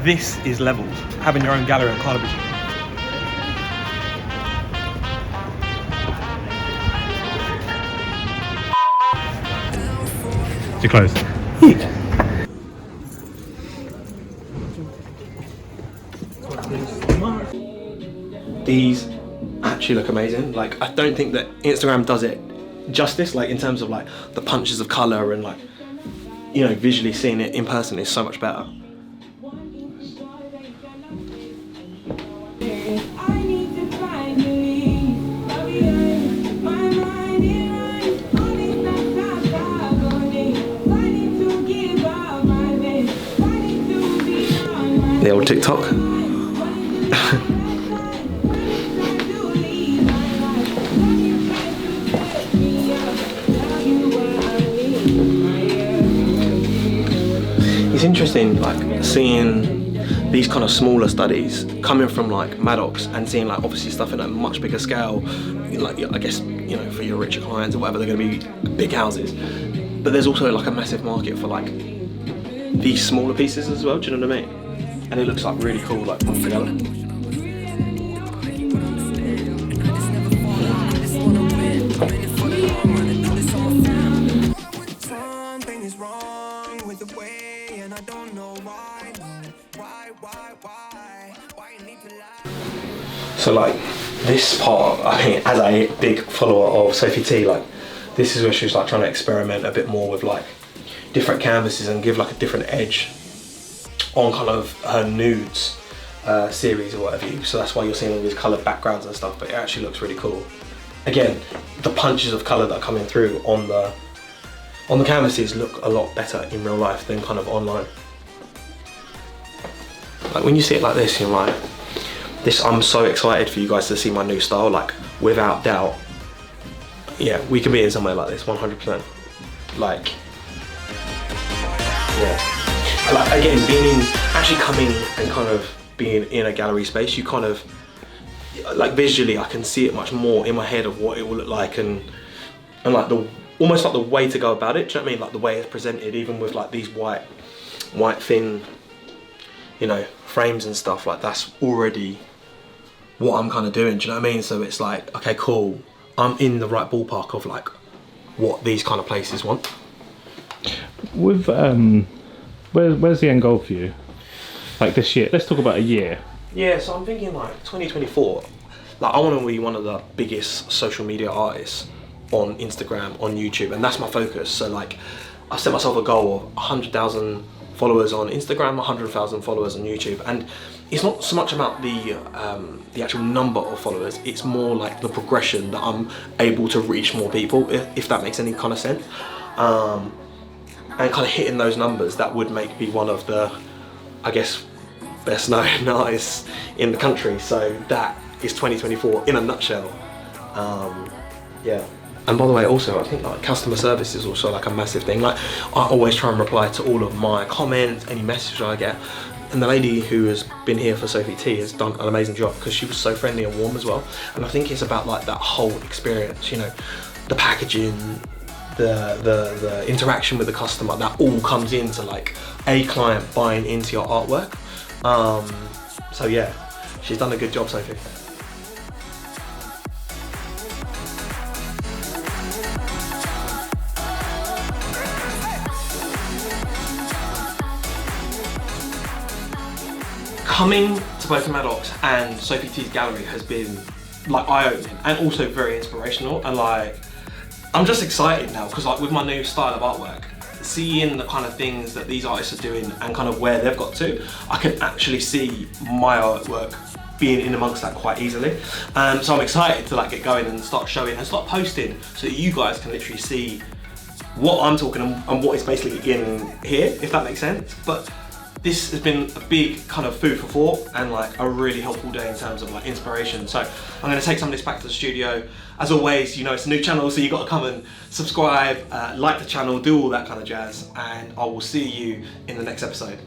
this is levels, having your own gallery on Carnaby Street. Too close. These actually look amazing. Like, I don't think that Instagram does it justice, like in terms of like the punches of color and like, you know, visually seeing it in person is so much better. The old TikTok. It's interesting, like seeing these kind of smaller studies coming from like Maddox and seeing like obviously stuff in a much bigger scale, like I guess, you know, for your richer clients or whatever, they're going to be big houses. But there's also like a massive market for like these smaller pieces as well. Do you know what I mean? And it looks like really cool, like put together. So like this part, I mean, as a big follower of Sophie Tea, like this is where she's like trying to experiment a bit more with like different canvases and give like a different edge on kind of her nudes series or whatever. So that's why you're seeing all these coloured backgrounds and stuff, but it actually looks really cool. Again, the punches of colour that are coming through on the canvases look a lot better in real life than kind of online. Like when you see it like this, you're like, I'm so excited for you guys to see my new style, like without doubt. Yeah, we can be in somewhere like this, 100%. Like, yeah. Like again, actually coming and kind of being in a gallery space, you kind of, like visually, I can see it much more in my head of what it will look like and like almost like the way to go about it. Do you know what I mean? Like the way it's presented, even with like these white thin, you know, frames and stuff. Like that's already what I'm kind of doing. Do you know what I mean? So it's like, okay, cool. I'm in the right ballpark of like what these kind of places want. With where's the end goal for you? Like this year, let's talk about a year. Yeah, so I'm thinking like 2024, like I want to be one of the biggest social media artists on Instagram, on YouTube, and that's my focus. So like I set myself a goal of 100,000 followers on Instagram, 100,000 followers on YouTube, and it's not so much about the actual number of followers, it's more like the progression that I'm able to reach more people, if that makes any kind of sense. And kind of hitting those numbers, that would make me one of the, I guess, best known artists in the country. So that is 2024 in a nutshell. Yeah. And by the way, also I think like customer service is also like a massive thing. Like I always try and reply to all of my comments, any message I get. And the lady who has been here for Sophie Tea has done an amazing job because she was so friendly and warm as well. And I think it's about like that whole experience, you know, the packaging, the interaction with the customer, that all comes into like a client buying into your artwork. So yeah, she's done a good job, Sophie. Coming to both Maddox and Sophie Tea's gallery has been like eye-opening and also very inspirational, and like I'm just excited now because like with my new style of artwork, seeing the kind of things that these artists are doing and kind of where they've got to, I can actually see my artwork being in amongst that quite easily. So I'm excited to like get going and start showing and start posting so that you guys can literally see what I'm talking and what is basically in here, if that makes sense. But this has been a big kind of food for thought and like a really helpful day in terms of like inspiration. So I'm going to take some of this back to the studio. As always, you know, it's a new channel, so you've got to come and subscribe, like the channel, do all that kind of jazz, and I will see you in the next episode.